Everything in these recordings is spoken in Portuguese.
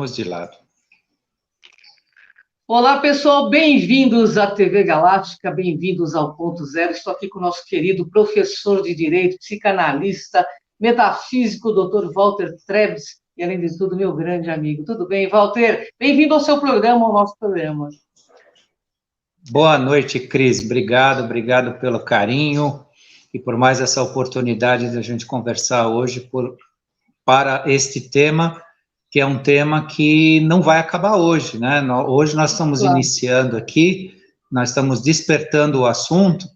deixamos de lado. Olá, pessoal, bem-vindos à TV Galáctica, bem-vindos ao Ponto Zero. Estou aqui com o nosso querido professor de Direito, psicanalista, metafísico, Dr. Walter Trebes, e, além de tudo, meu grande amigo. Tudo bem, Walter? Bem-vindo ao seu programa, ao nosso programa. Boa noite, Cris. Obrigado pelo carinho e por mais essa oportunidade de a gente conversar hoje para este tema, que é um tema que não vai acabar hoje, né? Hoje nós estamos iniciando aqui, nós estamos despertando o assunto,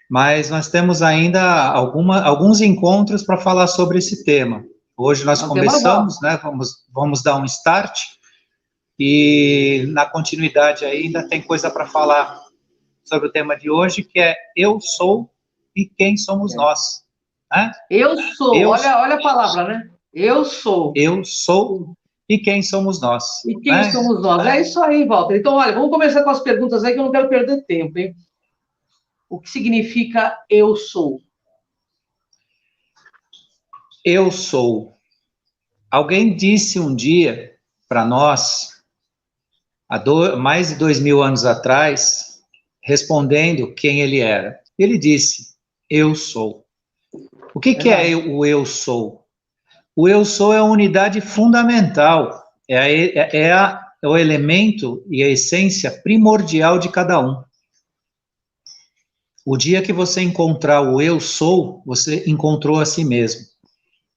mas nós temos ainda alguns encontros para falar sobre esse tema. Hoje nós começamos, né? Vamos dar um start, e na continuidade ainda tem coisa para falar sobre o tema de hoje, que é eu sou e quem somos nós. Né? Eu sou, olha a palavra, né? Eu sou. Eu sou e quem somos nós. E quem somos nós? É isso aí, Walter. Então, olha, vamos começar com as perguntas aí, que eu não quero perder tempo, hein? O que significa eu sou? Eu sou. Alguém disse um dia para nós, há mais de 2000 anos atrás, respondendo quem ele era. Ele disse, eu sou. O que é o eu sou? O eu sou é a unidade fundamental, é o elemento e a essência primordial de cada um. O dia que você encontrar o eu sou, você encontrou a si mesmo.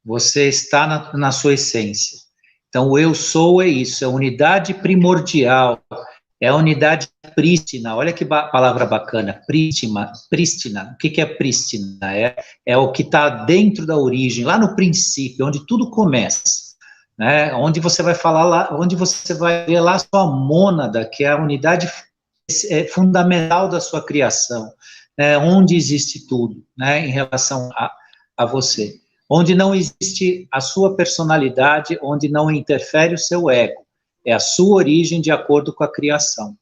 Você está na sua essência. Então, o eu sou é isso, é a unidade primordial, é a unidade prístina. Olha que palavra bacana, prístina. O que é prístina? É o que está dentro da origem, lá no princípio, onde tudo começa. Né? Onde você vai falar lá, onde você vai ver lá a sua mônada, que é a unidade fundamental da sua criação, né? Onde existe tudo, né? Em relação a você. Onde não existe a sua personalidade, onde não interfere o seu ego. É a sua origem de acordo com a criação.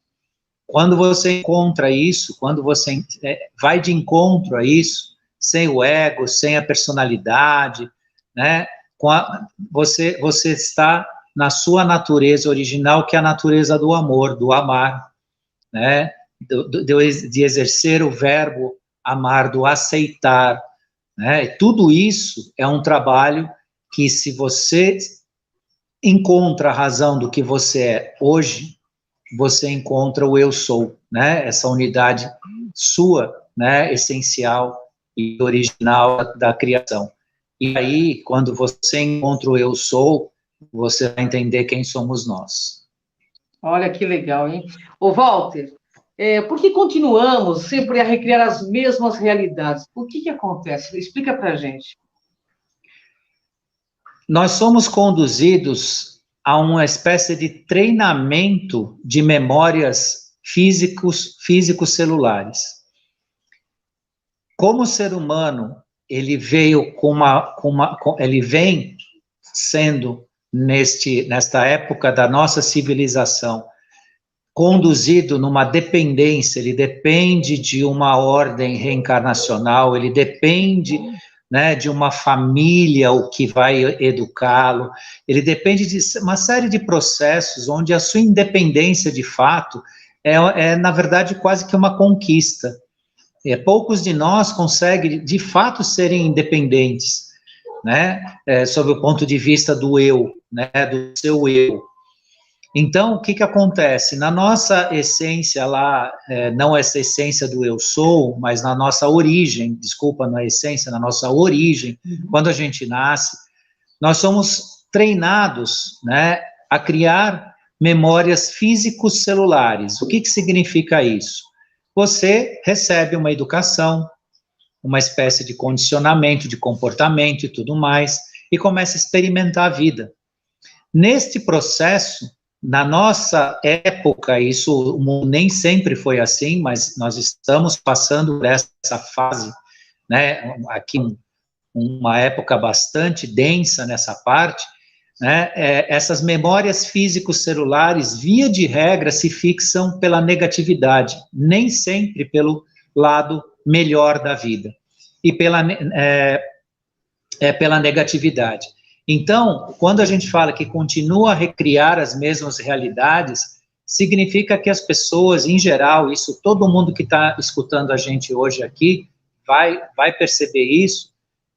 Quando você encontra isso, quando você vai de encontro a isso, sem o ego, sem a personalidade, né, você está na sua natureza original, que é a natureza do amor, do amar, né, de exercer o verbo amar, do aceitar. Né, tudo isso é um trabalho que, se você encontra a razão do que você é hoje, você encontra o eu sou, né? Essa unidade sua, né? Essencial e original da criação. E aí, quando você encontra o eu sou, você vai entender quem somos nós. Olha que legal, hein? Ô, Walter, por que continuamos sempre a recriar as mesmas realidades? O que acontece? Explica pra gente. Nós somos conduzidos a uma espécie de treinamento de memórias físicos celulares. Como o ser humano, ele veio ele vem sendo nesta época da nossa civilização conduzido numa dependência, ele depende de uma ordem reencarnacional, ele depende, né, de uma família, o que vai educá-lo, ele depende de uma série de processos onde a sua independência, de fato, na verdade, quase que uma conquista. Poucos de nós conseguem, de fato, serem independentes, né, sob o ponto de vista do eu, né, do seu eu. Então, o que acontece? Na nossa essência lá, não essa essência do eu sou, mas na nossa origem, desculpa, não é essência, na nossa origem, quando a gente nasce, nós somos treinados, né, a criar memórias físicos celulares. O que significa isso? Você recebe uma educação, uma espécie de condicionamento de comportamento e tudo mais, e começa a experimentar a vida. Neste processo, na nossa época, isso o mundo nem sempre foi assim, mas nós estamos passando por essa fase, né, aqui uma época bastante densa nessa parte, né, essas memórias físicos-celulares, via de regra, se fixam pela negatividade, nem sempre pelo lado melhor da vida, e pela negatividade. Então, quando a gente fala que continua a recriar as mesmas realidades, significa que as pessoas, em geral, isso todo mundo que está escutando a gente hoje aqui vai perceber isso,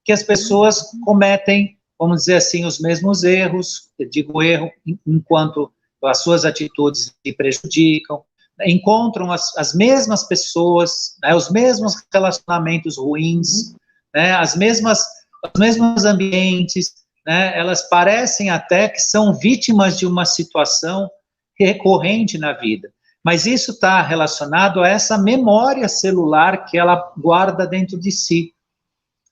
que as pessoas cometem, vamos dizer assim, os mesmos erros, eu digo erro, enquanto as suas atitudes lhe prejudicam, encontram as mesmas pessoas, né, os mesmos relacionamentos ruins, né, os mesmos ambientes, né, elas parecem até que são vítimas de uma situação recorrente na vida, mas isso está relacionado a essa memória celular que ela guarda dentro de si,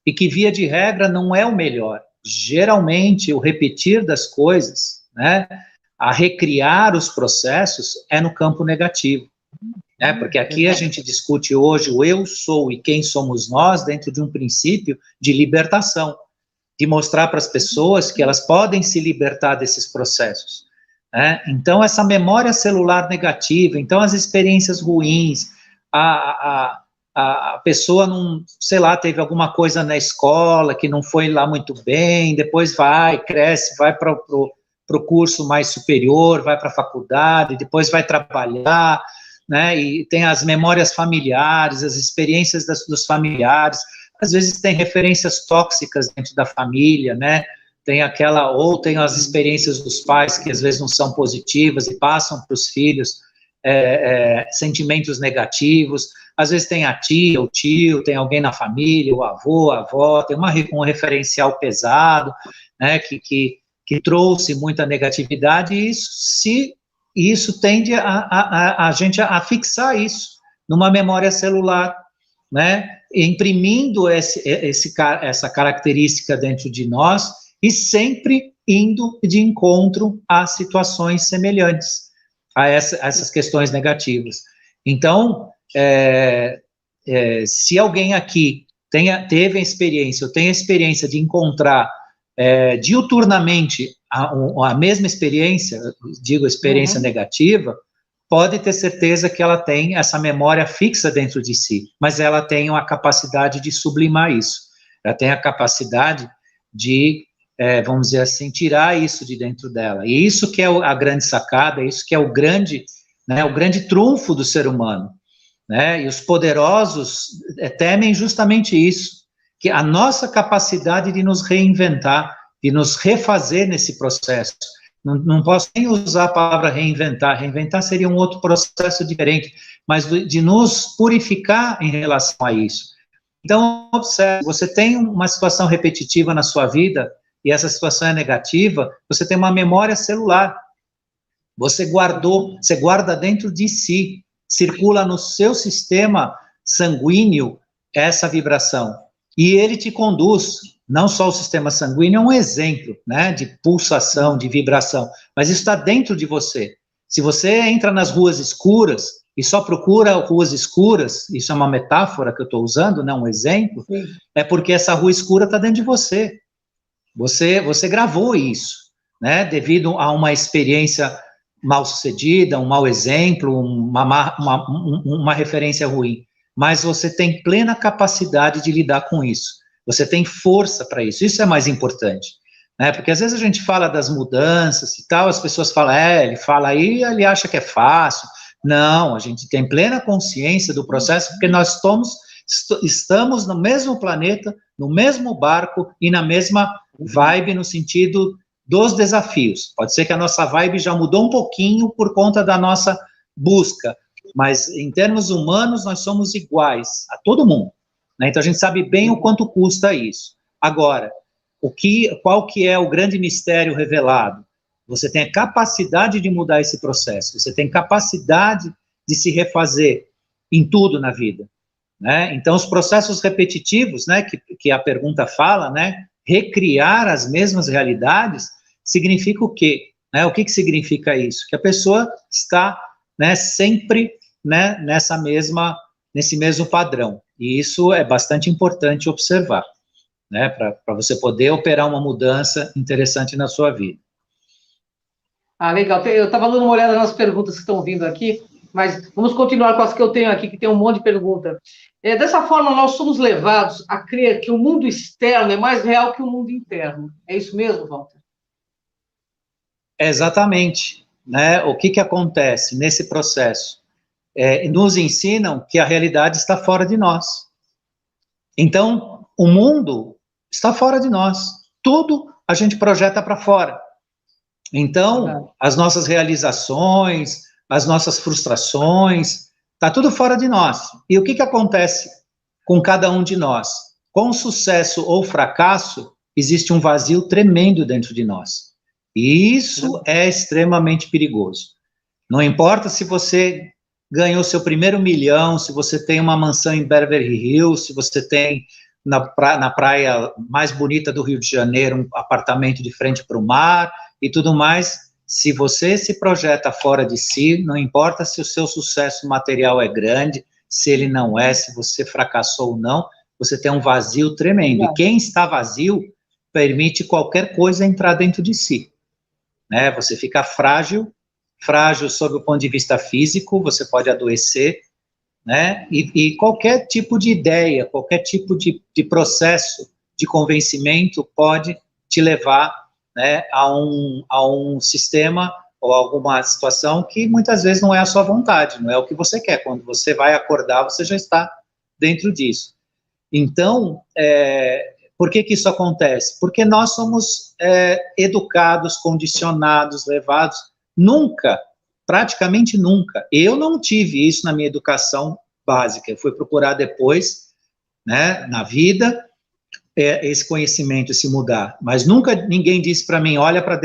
e que, via de regra, não é o melhor. Geralmente, o repetir das coisas, né, a recriar os processos, é no campo negativo, né, porque aqui a gente discute hoje o eu sou e quem somos nós dentro de um princípio de libertação, de mostrar para as pessoas que elas podem se libertar desses processos, né? Então, essa memória celular negativa, então as experiências ruins, a pessoa não, sei lá, teve alguma coisa na escola que não foi lá muito bem, depois cresce, vai para o curso mais superior, vai para a faculdade, depois vai trabalhar, né, e tem as memórias familiares, as experiências dos familiares, às vezes tem referências tóxicas dentro da família, né, tem as experiências dos pais que às vezes não são positivas e passam para os filhos sentimentos negativos, às vezes tem a tia, o tio, tem alguém na família, o avô, a avó, tem um referencial pesado, né, que trouxe muita negatividade, e isso tende a gente a fixar isso numa memória celular, né, imprimindo essa característica dentro de nós, e sempre indo de encontro a situações semelhantes a essas questões negativas. Então, se alguém aqui teve a experiência, ou tem a experiência de encontrar diuturnamente a mesma experiência, digo, experiência negativa, pode ter certeza que ela tem essa memória fixa dentro de si, mas ela tem a capacidade de sublimar isso, ela tem a capacidade de, vamos dizer assim, tirar isso de dentro dela, e isso que é a grande sacada, isso que é o grande trunfo do ser humano, né, e os poderosos temem justamente isso, que a nossa capacidade de nos reinventar, de nos refazer nesse processo. Não posso nem usar a palavra reinventar seria um outro processo diferente, mas de nos purificar em relação a isso. Então, observe, você tem uma situação repetitiva na sua vida, e essa situação é negativa, você tem uma memória celular, você guarda dentro de si, circula no seu sistema sanguíneo essa vibração, e ele te conduz, não só o sistema sanguíneo é um exemplo, né, de pulsação, de vibração, mas isso está dentro de você. Se você entra nas ruas escuras, e só procura ruas escuras, isso é uma metáfora que eu estou usando, né, um exemplo, é porque essa rua escura está dentro de você. Você gravou isso, né, devido a uma experiência mal sucedida, um mau exemplo, uma referência ruim, mas você tem plena capacidade de lidar com isso, você tem força para isso é mais importante, né, porque às vezes a gente fala das mudanças e tal, as pessoas falam, ele fala aí, ele acha que é fácil, não, a gente tem plena consciência do processo, porque nós estamos no mesmo planeta, no mesmo barco e na mesma vibe no sentido dos desafios. Pode ser que a nossa vibe já mudou um pouquinho por conta da nossa busca, mas em termos humanos nós somos iguais a todo mundo, né? Então a gente sabe bem o quanto custa isso. Agora, qual que é o grande mistério revelado? Você tem a capacidade de mudar esse processo, você tem capacidade de se refazer em tudo na vida, né? Então os processos repetitivos, né, que a pergunta fala, né, recriar as mesmas realidades, significa o quê? Né, o que significa isso? Que a pessoa está, né, sempre, né, nesse mesmo padrão, e isso é bastante importante observar, né, para você poder operar uma mudança interessante na sua vida. Legal. Eu estava dando uma olhada nas perguntas que estão vindo aqui. Mas vamos continuar com as que eu tenho aqui, que tem um monte de perguntas. Dessa forma, nós somos levados a crer que o mundo externo é mais real que o mundo interno. É isso mesmo, Walter? Exatamente, né? O que acontece nesse processo? Nos ensinam que a realidade está fora de nós. Então, o mundo está fora de nós. Tudo a gente projeta para fora. Então, as nossas realizações, as nossas frustrações, está tudo fora de nós. E o que acontece com cada um de nós? Com sucesso ou fracasso, existe um vazio tremendo dentro de nós. E isso é extremamente perigoso. Não importa se você ganhou seu primeiro milhão, se você tem uma mansão em Beverly Hills, se você tem na praia mais bonita do Rio de Janeiro um apartamento de frente para o mar e tudo mais, se você se projeta fora de si, não importa se o seu sucesso material é grande, se ele não é, se você fracassou ou não, você tem um vazio tremendo. E quem está vazio permite qualquer coisa entrar dentro de si. Né? Você fica frágil sob o ponto de vista físico, você pode adoecer, né? E qualquer tipo de ideia, qualquer tipo de processo de convencimento pode te levar, né, a um sistema ou alguma situação que muitas vezes não é a sua vontade, não é o que você quer. Quando você vai acordar, você já está dentro disso. Então, por que isso acontece? Porque nós somos educados, condicionados, levados. Nunca, praticamente nunca. Eu não tive isso na minha educação básica. Eu fui procurar depois, né, na vida, esse conhecimento, se mudar. Mas nunca ninguém disse para mim, olha para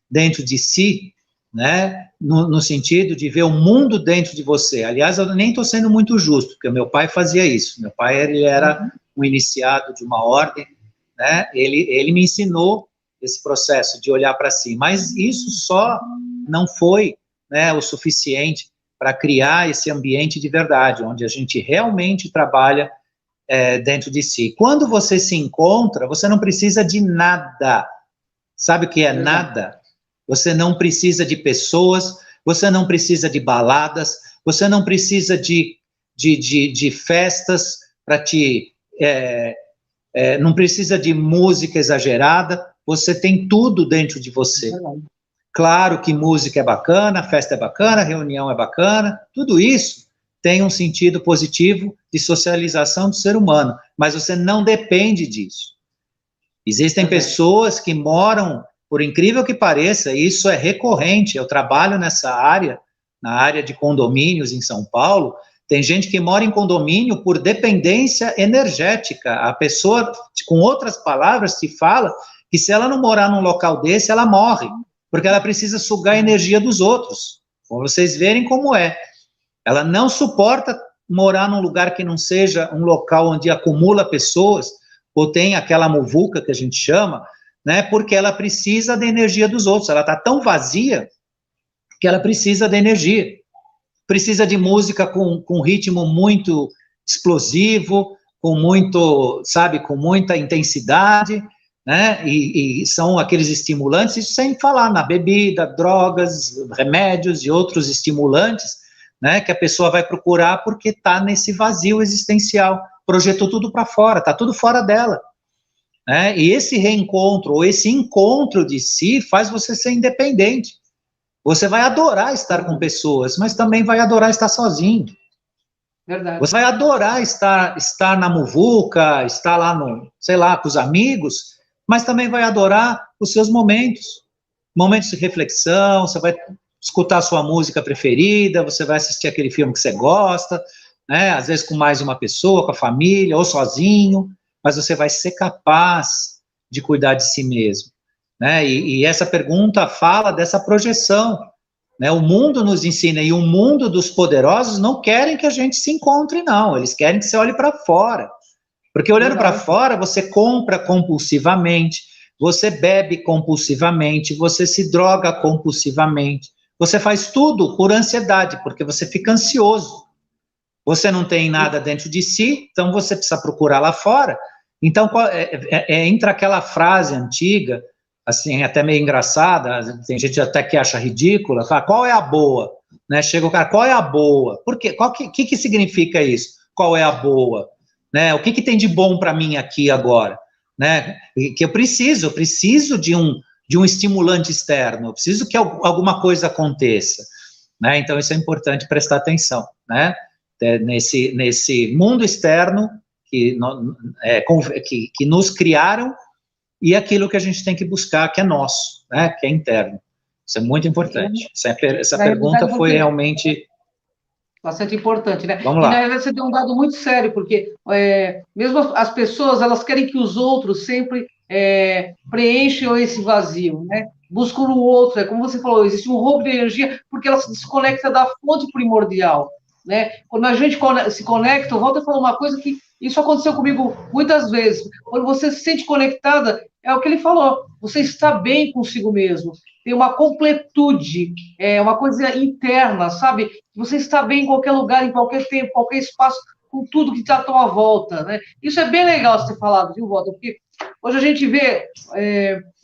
dentro de si, né, no sentido de ver o mundo dentro de você. Aliás, eu nem estou sendo muito justo, porque o meu pai fazia isso. Meu pai, ele era um iniciado de uma ordem, né, ele me ensinou esse processo de olhar para si, mas isso só não foi, né, o suficiente para criar esse ambiente de verdade, onde a gente realmente trabalha dentro de si. Quando você se encontra, você não precisa de nada. Sabe o que é nada? Você não precisa de pessoas, você não precisa de baladas, você não precisa de festas para te... não precisa de música exagerada, você tem tudo dentro de você. Claro que música é bacana, festa é bacana, reunião é bacana, tudo isso tem um sentido positivo de socialização do ser humano, mas você não depende disso. Existem pessoas que moram, por incrível que pareça, isso é recorrente, eu trabalho nessa área, na área de condomínios em São Paulo, tem gente que mora em condomínio por dependência energética. A pessoa, com outras palavras, te fala que se ela não morar num local desse, ela morre, porque ela precisa sugar a energia dos outros. Para vocês verem como é. Ela não suporta morar num lugar que não seja um local onde acumula pessoas, ou tem aquela muvuca que a gente chama, né, porque ela precisa da energia dos outros. Ela está tão vazia que ela precisa da energia. Precisa de música com ritmo muito explosivo, com muito, sabe, com muita intensidade, né, e são aqueles estimulantes, isso sem falar na bebida, drogas, remédios e outros estimulantes, né, que a pessoa vai procurar porque está nesse vazio existencial, projetou tudo para fora, está tudo fora dela, né, e esse reencontro, ou esse encontro de si, faz você ser independente. Você vai adorar estar com pessoas, mas também vai adorar estar sozinho. Verdade. Você vai adorar estar na muvuca, estar lá sei lá, com os amigos, mas também vai adorar os seus momentos de reflexão, você vai escutar a sua música preferida, você vai assistir aquele filme que você gosta, né, às vezes com mais de uma pessoa, com a família, ou sozinho, mas você vai ser capaz de cuidar de si mesmo. Né? E essa pergunta fala dessa projeção. Né? O mundo nos ensina, e o mundo dos poderosos não querem que a gente se encontre, não. Eles querem que você olhe para fora. Porque olhando para fora, você compra compulsivamente, você bebe compulsivamente, você se droga compulsivamente, você faz tudo por ansiedade, porque você fica ansioso. Você não tem nada dentro de si, então você precisa procurar lá fora. Então, entra aquela frase antiga, assim, até meio engraçada, tem gente até que acha ridícula, fala, qual é a boa? né? Chega o cara, qual é a boa? Por quê? Que significa isso? Qual é a boa? Né? O que tem de bom para mim aqui agora? Né? Que eu preciso de um estimulante externo, eu preciso que alguma coisa aconteça, né? Então isso é importante prestar atenção, né? Nesse mundo externo que nos criaram e aquilo que a gente tem que buscar, que é nosso, né? Que é interno. Isso é muito importante. Essa pergunta foi realmente bastante importante, né? Vamos lá. E, na verdade, você deu um dado muito sério, porque mesmo as pessoas, elas querem que os outros sempre preencham esse vazio, né? Buscam no outro, como você falou, existe um roubo de energia, porque ela se desconecta da fonte primordial, né? Quando a gente se conecta, o Walter falou uma coisa que isso aconteceu comigo muitas vezes. Quando você se sente conectada, é o que ele falou, você está bem consigo mesmo, tem uma completude, uma coisa interna, sabe? Você está bem em qualquer lugar, em qualquer tempo, qualquer espaço, com tudo que está à tua volta, né? Isso é bem legal você ter falado, viu, Walter? Porque hoje a gente vê,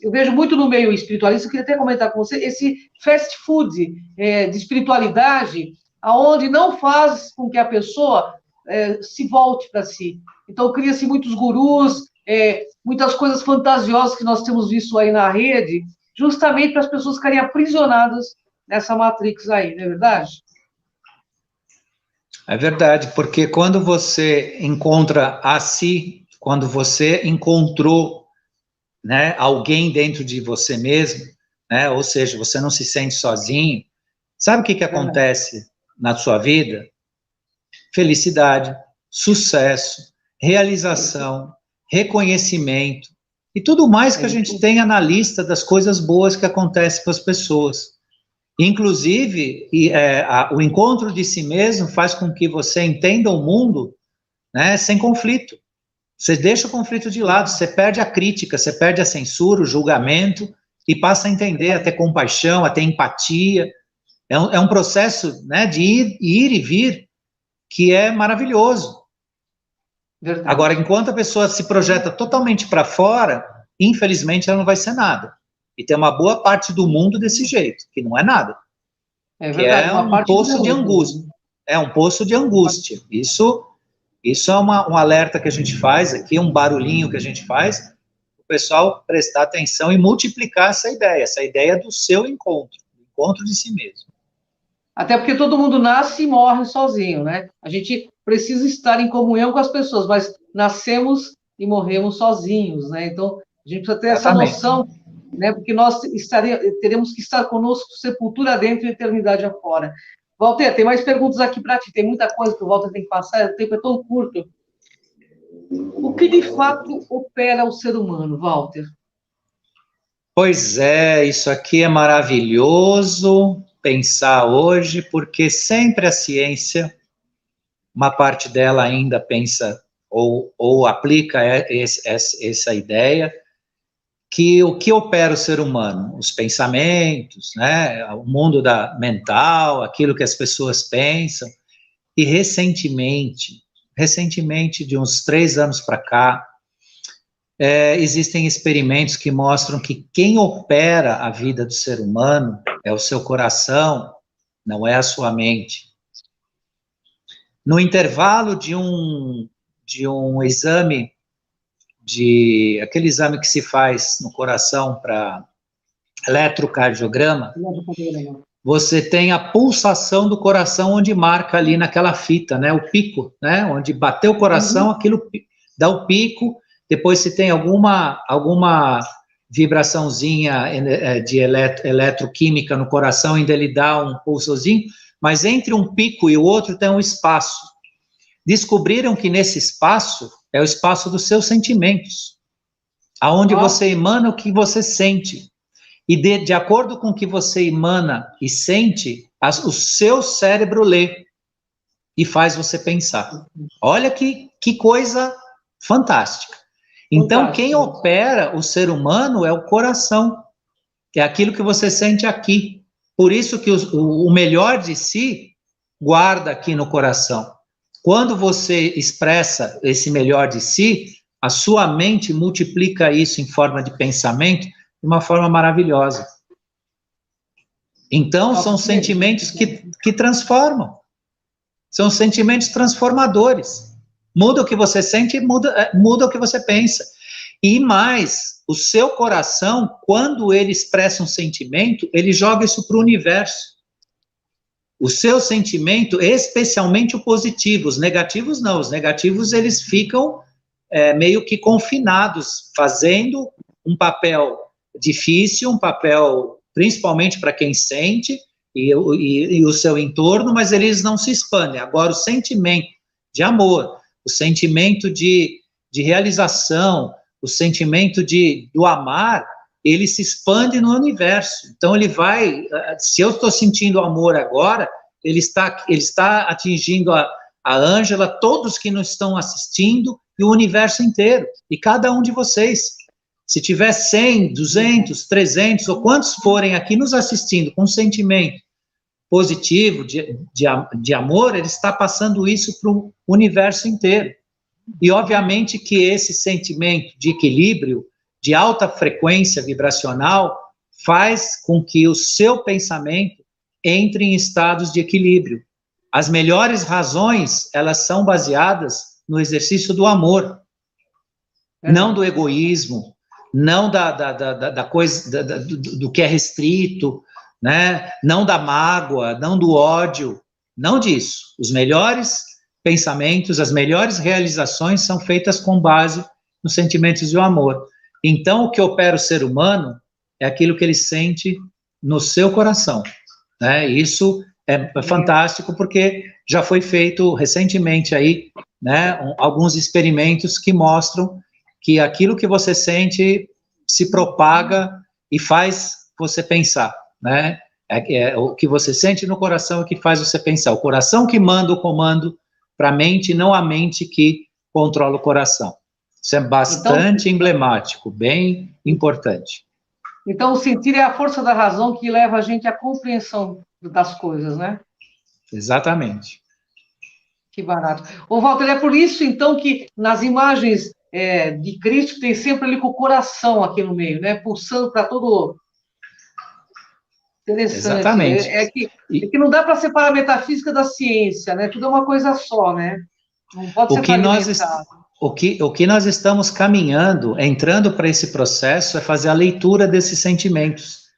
eu vejo muito no meio espiritualista, eu queria até comentar com você, esse fast food de espiritualidade, aonde não faz com que a pessoa se volte para si. Então, cria-se muitos gurus, muitas coisas fantasiosas que nós temos visto aí na rede, justamente para as pessoas ficarem aprisionadas nessa matrix aí, não é verdade? É verdade, porque quando você encontra a si, quando você encontrou, né, alguém dentro de você mesmo, né, ou seja, você não se sente sozinho, sabe o que acontece na sua vida? Felicidade, sucesso, realização, reconhecimento, e tudo mais que a gente tenha na lista das coisas boas que acontecem com as pessoas. Inclusive, o encontro de si mesmo faz com que você entenda o mundo, né, sem conflito. Você deixa o conflito de lado, você perde a crítica, você perde a censura, o julgamento, e passa a entender, a ter compaixão, a ter empatia. É um processo, né, de ir e vir que é maravilhoso. Verdade. Agora, enquanto a pessoa se projeta totalmente para fora, infelizmente ela não vai ser nada. E tem uma boa parte do mundo desse jeito, que não é nada. É verdade, que é um poço de angústia. É um poço de angústia. Isso é um alerta que a gente faz aqui, um barulhinho que a gente faz, o pessoal prestar atenção e multiplicar essa ideia do seu encontro de si mesmo. Até porque todo mundo nasce e morre sozinho, né? A gente precisa estar em comunhão com as pessoas, mas nascemos e morremos sozinhos, né? Então, a gente precisa ter essa noção, né? Porque nós teremos que estar conosco, sepultura dentro e eternidade afora. Walter, tem mais perguntas aqui para ti, tem muita coisa que o Walter tem que passar, o tempo é tão curto. O que de fato opera o ser humano, Walter? Pois é, isso aqui é maravilhoso pensar hoje, porque sempre a ciência, uma parte dela ainda pensa ou aplica essa ideia, que o que opera o ser humano? Os pensamentos, né? O mundo mental, aquilo que as pessoas pensam, e recentemente, de uns 3 anos para cá, existem experimentos que mostram que quem opera a vida do ser humano é o seu coração, não é a sua mente. No intervalo de um exame, aquele exame que se faz no coração para eletrocardiograma, você tem a pulsação do coração onde marca ali naquela fita, né, o pico, né, onde bateu o coração, aquilo dá o pico. Depois, se tem alguma vibraçãozinha de eletroquímica no coração, ainda ele dá um pulsozinho, mas entre um pico e o outro tem um espaço. Descobriram que nesse espaço é o espaço dos seus sentimentos, aonde você emana o que você sente. E de acordo com o que você emana e sente, o seu cérebro lê e faz você pensar. Olha que coisa fantástica. Então, quem opera o ser humano é o coração, que é aquilo que você sente aqui. Por isso que o melhor de si guarda aqui no coração. Quando você expressa esse melhor de si, a sua mente multiplica isso em forma de pensamento de uma forma maravilhosa. Então, são sentimentos que transformam. São sentimentos transformadores. Muda o que você sente, muda o que você pensa. E mais, o seu coração, quando ele expressa um sentimento, ele joga isso para o universo. O seu sentimento, especialmente o positivo, os negativos não. Os negativos, eles ficam meio que confinados, fazendo um papel difícil, um papel principalmente para quem sente, e o seu entorno, mas eles não se expandem. Agora, o sentimento de amor, o sentimento de realização, o sentimento do amar, ele se expande no universo. Então, ele vai... Se eu estou sentindo amor agora, ele está atingindo a Ângela, todos que nos estão assistindo, e o universo inteiro, e cada um de vocês. Se tiver 100, 200, 300, ou quantos forem aqui nos assistindo com um sentimento positivo, de amor, ele está passando isso para o universo inteiro. E, obviamente, que esse sentimento de equilíbrio, de alta frequência vibracional, faz com que o seu pensamento entre em estados de equilíbrio. As melhores razões, elas são baseadas no exercício do amor, não do egoísmo, não da coisa, do que é restrito, né? Não da mágoa, não do ódio, não disso. Os melhores pensamentos, as melhores realizações são feitas com base nos sentimentos do amor. Então, o que opera o ser humano é aquilo que ele sente no seu coração, né? Isso é fantástico, porque já foi feito recentemente aí, né, alguns experimentos que mostram que aquilo que você sente se propaga e faz você pensar, né? O que você sente no coração é que faz você pensar. O coração que manda o comando para a mente, não a mente que controla o coração. Isso é bastante emblemático, bem importante. Então, o sentir é a força da razão que leva a gente à compreensão das coisas, né? Exatamente. Que barato. Ô, Walter, é por isso, então, que nas imagens de Cristo tem sempre ali com o coração aqui no meio, né? Pulsando para todo... Interessante. Exatamente. É que não dá para separar a metafísica da ciência, né? Tudo é uma coisa só, né? Não pode ser fragmentado. O que nós estamos caminhando, entrando para esse processo, é fazer a leitura desses sentimentos.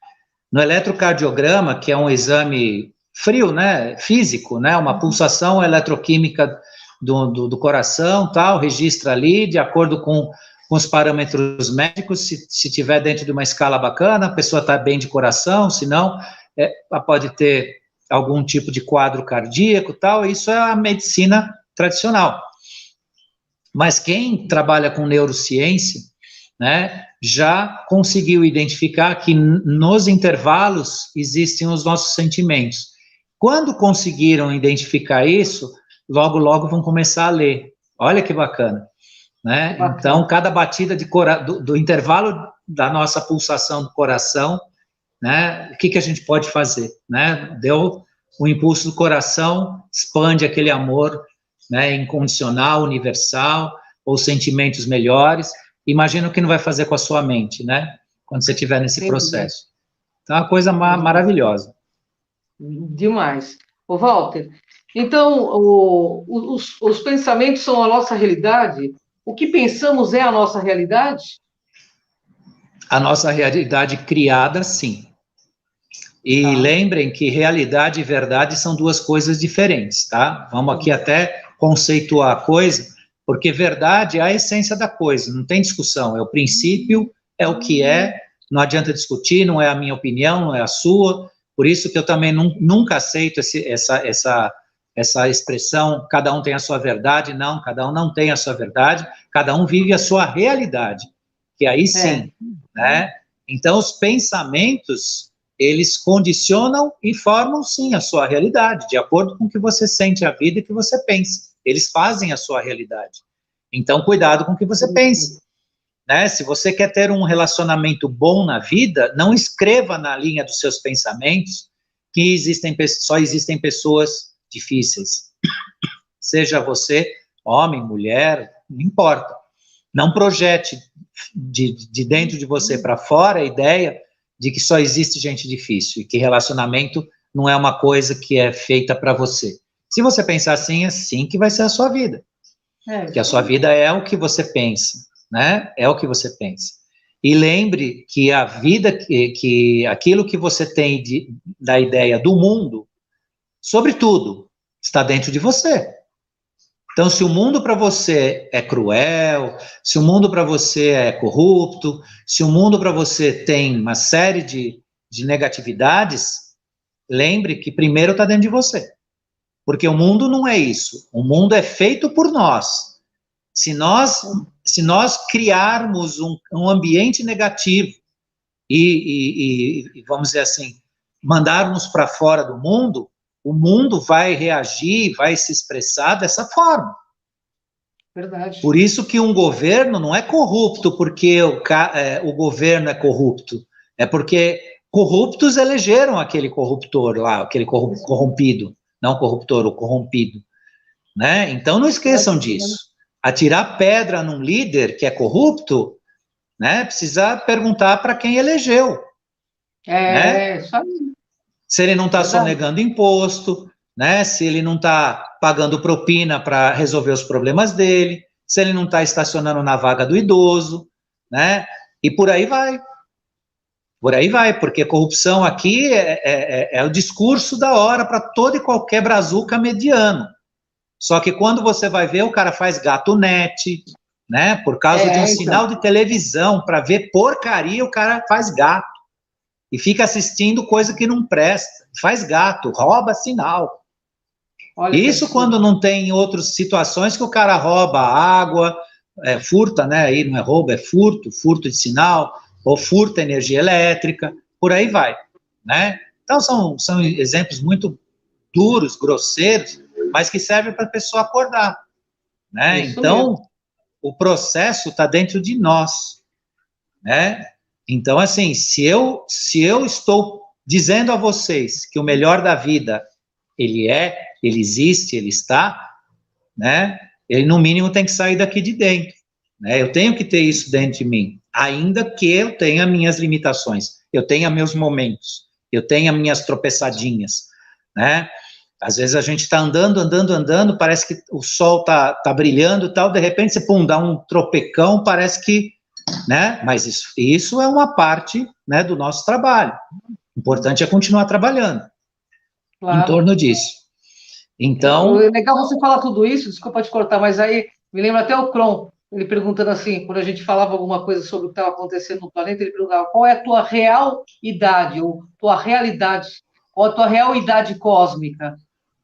No eletrocardiograma, que é um exame frio, né, físico, né, uma pulsação eletroquímica do coração, tal, registra ali, de acordo com os parâmetros médicos, se tiver dentro de uma escala bacana, a pessoa está bem de coração, se não, ela pode ter algum tipo de quadro cardíaco, tal, isso é a medicina tradicional. Mas quem trabalha com neurociência, né, já conseguiu identificar que nos intervalos existem os nossos sentimentos. Quando conseguiram identificar isso, logo, logo vão começar a ler. Olha que bacana, né? Então, cada batida do intervalo da nossa pulsação do coração, né, o que a gente pode fazer, né? Deu o impulso do coração, expande aquele amor, né, incondicional, universal, ou sentimentos melhores. Imagina o que não vai fazer com a sua mente, né? Quando você estiver nesse processo. Então, é uma coisa maravilhosa. Demais. Ô, Walter, então, os pensamentos são a nossa realidade? O que pensamos é a nossa realidade? A nossa realidade criada, sim. E lembrem que realidade e verdade são duas coisas diferentes, tá? Vamos aqui até conceituar a coisa, porque verdade é a essência da coisa, não tem discussão, é o princípio, é o que é, não adianta discutir, não é a minha opinião, não é a sua, por isso que eu também nunca aceito essa expressão, cada um tem a sua verdade, não, cada um não tem a sua verdade, cada um vive a sua realidade, que aí sim, né? Então, os pensamentos, eles condicionam e formam, sim, a sua realidade, de acordo com o que você sente a vida e o que você pensa. Eles fazem a sua realidade. Então, cuidado com o que você pensa, né? Se você quer ter um relacionamento bom na vida, não escreva na linha dos seus pensamentos que só existem pessoas difíceis. Seja você homem, mulher, não importa. Não projete de dentro de você para fora a ideia de que só existe gente difícil e que relacionamento não é uma coisa que é feita para você. Se você pensar assim, é assim que vai ser a sua vida. Que a sua vida é o que você pensa, né? É o que você pensa. E lembre que a vida, que aquilo que você tem da ideia do mundo, sobretudo, está dentro de você. Então, se o mundo para você é cruel, se o mundo para você é corrupto, se o mundo para você tem uma série de negatividades, lembre que primeiro está dentro de você. Porque o mundo não é isso. O mundo é feito por nós. Se nós criarmos um ambiente negativo e, vamos dizer assim, mandarmos para fora do mundo, o mundo vai reagir, vai se expressar dessa forma. Verdade. Por isso que um governo não é corrupto porque o governo é corrupto. É porque corruptos elegeram aquele corruptor lá, aquele corrompido. Não corruptor, o corrompido. Né? Então não esqueçam disso. Atirar pedra num líder que é corrupto, né, precisa perguntar para quem elegeu. Né? Isso aí. Se ele não está sonegando imposto, né, se ele não está pagando propina para resolver os problemas dele, se ele não está estacionando na vaga do idoso, né, e por aí vai. Por aí vai, porque corrupção aqui é o discurso da hora para todo e qualquer brazuca mediano. Só que quando você vai ver, o cara faz gato net, né? Por causa de um sinal de televisão, para ver porcaria, o cara faz gato. E fica assistindo coisa que não presta. Faz gato, rouba sinal. Olha, isso quando não tem outras situações que o cara rouba água, furta, né? Aí não é roubo, é furto de sinal, ou furta energia elétrica, por aí vai, né? Então são exemplos muito duros, grosseiros, mas que servem para a pessoa acordar, né? Então, mesmo. O processo está dentro de nós, né? Então, assim, se eu estou dizendo a vocês que o melhor da vida, ele existe, ele está, né? Ele, no mínimo, tem que sair daqui de dentro, né? Eu tenho que ter isso dentro de mim, ainda que eu tenha minhas limitações, eu tenha meus momentos, eu tenha minhas tropeçadinhas, né? Às vezes a gente está andando, parece que o sol tá brilhando e tal, de repente você, pum, dá um tropecão, parece que, né, mas isso é uma parte, né, do nosso trabalho. O importante é continuar trabalhando em torno disso. Então... É legal você falar tudo isso, desculpa te cortar, mas aí me lembra até o Kron, ele perguntando assim, quando a gente falava alguma coisa sobre o que estava acontecendo no planeta, ele perguntava qual é a tua real idade, ou tua realidade, qual a tua real idade cósmica.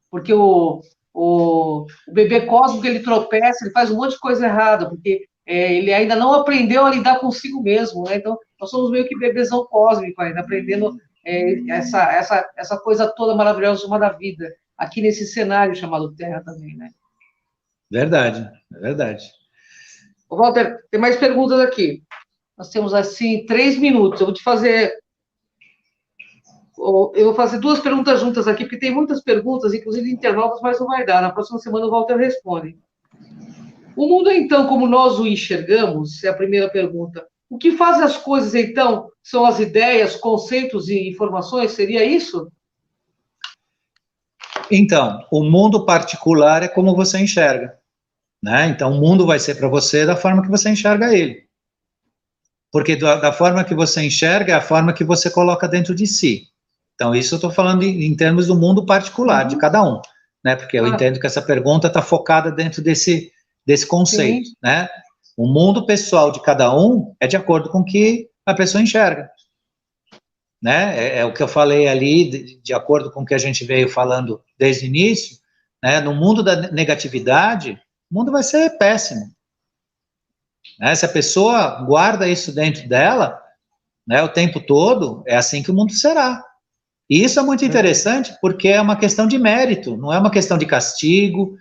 Porque o bebê cósmico, ele tropeça, ele faz um monte de coisa errada, porque ele ainda não aprendeu a lidar consigo mesmo, né? Então, nós somos meio que bebezão cósmico ainda, aprendendo essa coisa toda maravilhosa chamada vida, aqui nesse cenário chamado Terra também, né? Verdade, é verdade. Ô, Walter, tem mais perguntas aqui. Nós temos, assim, 3 minutos. Eu vou fazer 2 perguntas juntas aqui, porque tem muitas perguntas, inclusive intervalos, mas não vai dar. Na próxima semana o Walter responde. O mundo, então, como nós o enxergamos, é a primeira pergunta. O que faz as coisas, então, são as ideias, conceitos e informações? Seria isso? Então, o mundo particular é como você enxerga, né? Então, o mundo vai ser para você da forma que você enxerga ele. Porque da forma que você enxerga é a forma que você coloca dentro de si. Então, isso eu estou falando em termos do mundo particular, de cada um, né? Porque eu entendo que essa pergunta está focada dentro desse conceito, né? O mundo pessoal de cada um é de acordo com o que a pessoa enxerga, né? É o que eu falei ali, de acordo com o que a gente veio falando desde o início, né? No mundo da negatividade, o mundo vai ser péssimo, né? Se a pessoa guarda isso dentro dela, né, o tempo todo, é assim que o mundo será. E isso é muito interessante porque é uma questão de mérito, não é uma questão de castigo,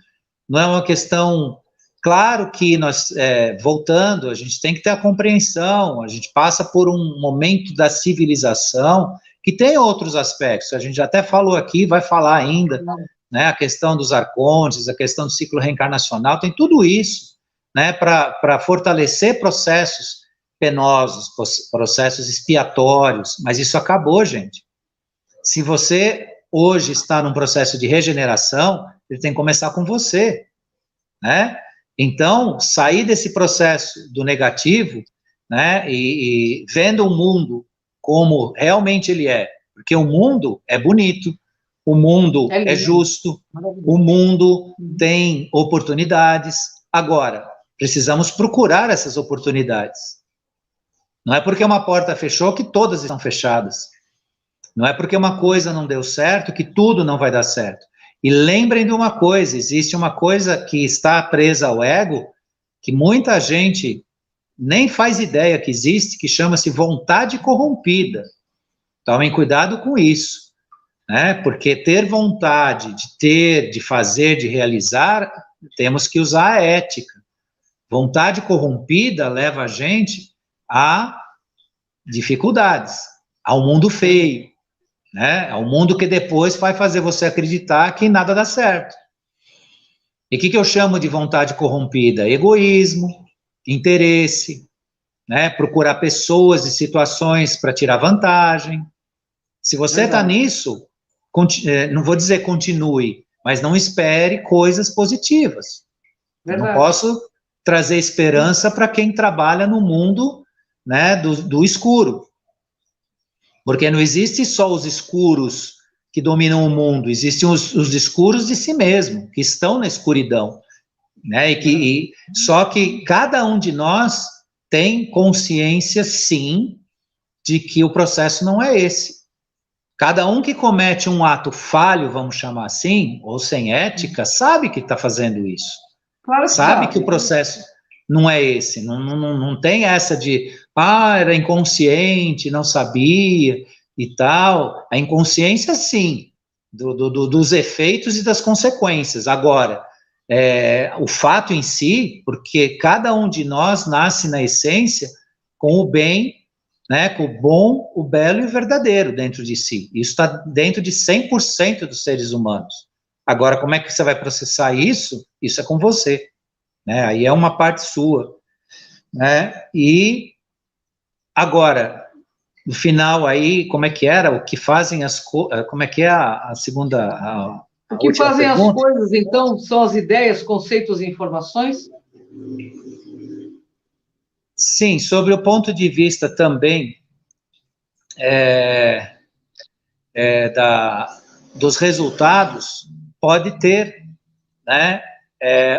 não é uma questão... Claro que nós, voltando, a gente tem que ter a compreensão, a gente passa por um momento da civilização que tem outros aspectos, a gente até falou aqui, vai falar ainda, né, a questão dos arcontes, a questão do ciclo reencarnacional, tem tudo isso, né, para fortalecer processos penosos, processos expiatórios, mas isso acabou, gente. Se você hoje está num processo de regeneração, ele tem que começar com você, né? Então, sair desse processo do negativo, né, e vendo o mundo como realmente ele é, porque o mundo é bonito, o mundo é justo, o mundo tem oportunidades. Agora, precisamos procurar essas oportunidades. Não é porque uma porta fechou que todas estão fechadas. Não é porque uma coisa não deu certo que tudo não vai dar certo. E lembrem de uma coisa, existe uma coisa que está presa ao ego, que muita gente nem faz ideia que existe, que chama-se vontade corrompida. Tomem cuidado com isso, né? Porque ter vontade de ter, de fazer, de realizar, temos que usar a ética. Vontade corrompida leva a gente a dificuldades, ao mundo feio, né? Ao mundo que depois vai fazer você acreditar que nada dá certo. E o que eu chamo de vontade corrompida? Egoísmo, interesse, né? Procurar pessoas e situações para tirar vantagem. Se você está nisso, não vou dizer continue, mas não espere coisas positivas. Eu não posso trazer esperança para quem trabalha no mundo, né, do escuro. Porque não existe só os escuros que dominam o mundo, existem os escuros de si mesmo, que estão na escuridão. Né, só que cada um de nós tem consciência, sim, de que o processo não é esse. Cada um que comete um ato falho, vamos chamar assim, ou sem ética, sabe que está fazendo isso. Claro, sabe que o processo não é esse. Não tem essa de, era inconsciente, não sabia e tal. A inconsciência, sim, dos efeitos e das consequências. Agora, o fato em si, porque cada um de nós nasce na essência com o bem, né, com o bom, o belo e o verdadeiro dentro de si. Isso está dentro de 100% dos seres humanos. Agora, como é que você vai processar isso? Isso é com você. Né? Aí é uma parte sua. Né? E agora, no final aí, como é que era? O que fazem as coisas... Como é que é a segunda... O que fazem pergunta? As coisas, então, são as ideias, conceitos e informações? Sim, sobre o ponto de vista também dos resultados, pode ter, né,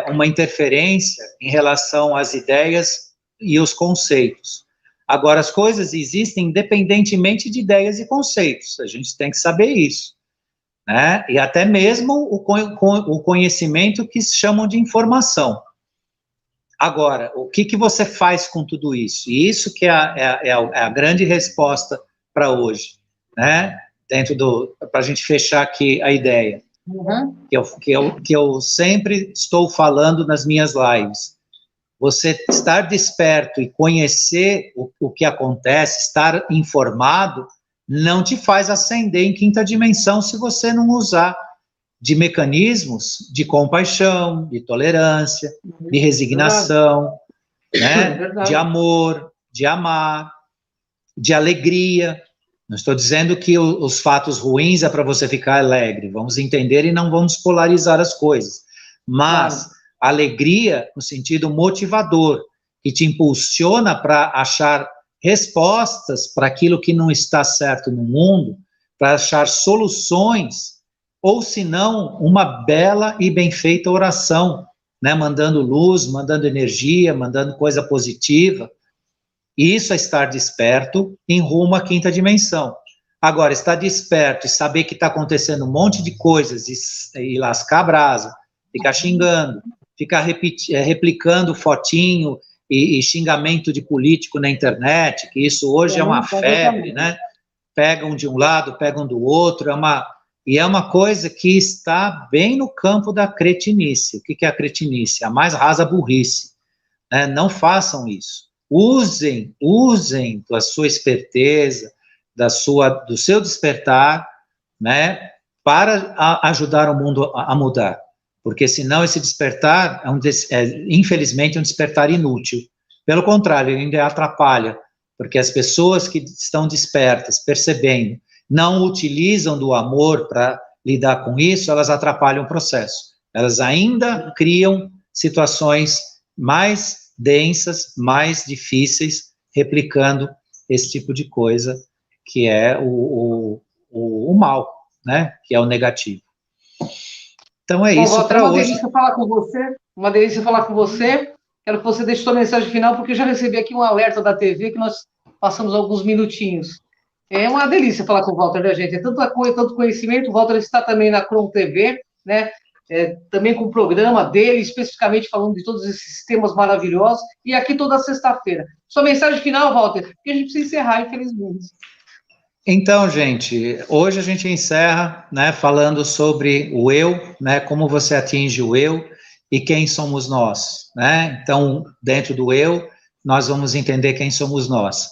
uma interferência em relação às ideias e os conceitos. Agora, as coisas existem independentemente de ideias e conceitos, a gente tem que saber isso. Né? E até mesmo o conhecimento que chamam de informação. Agora, o que você faz com tudo isso? E isso que é a grande resposta para hoje, né? Para a gente fechar aqui a ideia, que eu sempre estou falando nas minhas lives. Você estar desperto e conhecer o que acontece, estar informado, não te faz ascender em quinta dimensão se você não usar de mecanismos de compaixão, de tolerância, de resignação, né? De amor, de amar, de alegria. Não estou dizendo que os fatos ruins é para você ficar alegre, vamos entender e não vamos polarizar as coisas, mas alegria no sentido motivador, que te impulsiona para achar respostas para aquilo que não está certo no mundo, para achar soluções, ou se não, uma bela e bem feita oração, né, mandando luz, mandando energia, mandando coisa positiva. Isso é estar desperto em rumo à quinta dimensão. Agora, estar desperto e saber que está acontecendo um monte de coisas e lascar a brasa, ficar xingando, ficar replicando fotinho e xingamento de político na internet, que isso hoje é uma febre, né? Pegam de um lado, pegam do outro, é uma coisa que está bem no campo da cretinice. O que é a cretinice? A mais rasa burrice. Né? Não façam isso. Usem da sua esperteza, do seu despertar, né, para ajudar o mundo a mudar. Porque senão esse despertar, infelizmente, é um despertar inútil. Pelo contrário, ele ainda atrapalha, porque as pessoas que estão despertas, percebendo, não utilizam do amor para lidar com isso, elas atrapalham o processo. Elas ainda criam situações mais densas, mais difíceis, replicando esse tipo de coisa, que é o mal, né? Que é o negativo. Então é isso para hoje. Uma delícia falar com você, uma delícia falar com você. Quero que você deixe sua mensagem final, porque eu já recebi aqui um alerta da TV que nós passamos alguns minutinhos. É uma delícia falar com o Walter, né, gente? É tanta coisa, tanto conhecimento. O Walter está também na Crom TV, né? Também com o programa dele, especificamente falando de todos esses temas maravilhosos. E aqui toda sexta-feira. Sua mensagem final, Walter, porque a gente precisa encerrar, infelizmente. Então, gente, hoje a gente encerra, né, falando sobre o eu, né, como você atinge o eu e quem somos nós, né? Então, dentro do eu, nós vamos entender quem somos nós.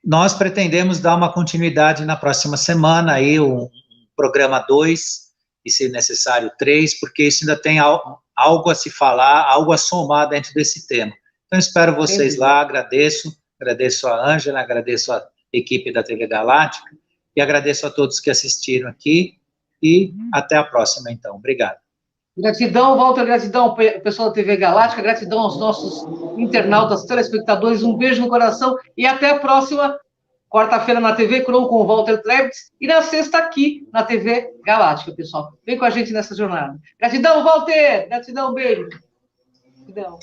Nós pretendemos dar uma continuidade na próxima semana, aí um programa 2, e se necessário 3, porque isso ainda tem algo a se falar, algo a somar dentro desse tema. Então, espero vocês lá, agradeço a Ângela, agradeço a equipe da TV Galáctica, e agradeço a todos que assistiram aqui, e até a próxima, então. Obrigado. Gratidão, Walter, gratidão, pessoal da TV Galáctica, gratidão aos nossos internautas, telespectadores, um beijo no coração, e até a próxima quarta-feira na TV Crom com o Walter Trebitz, e na sexta aqui na TV Galáctica, pessoal. Vem com a gente nessa jornada. Gratidão, Walter! Gratidão, beijo! Gratidão.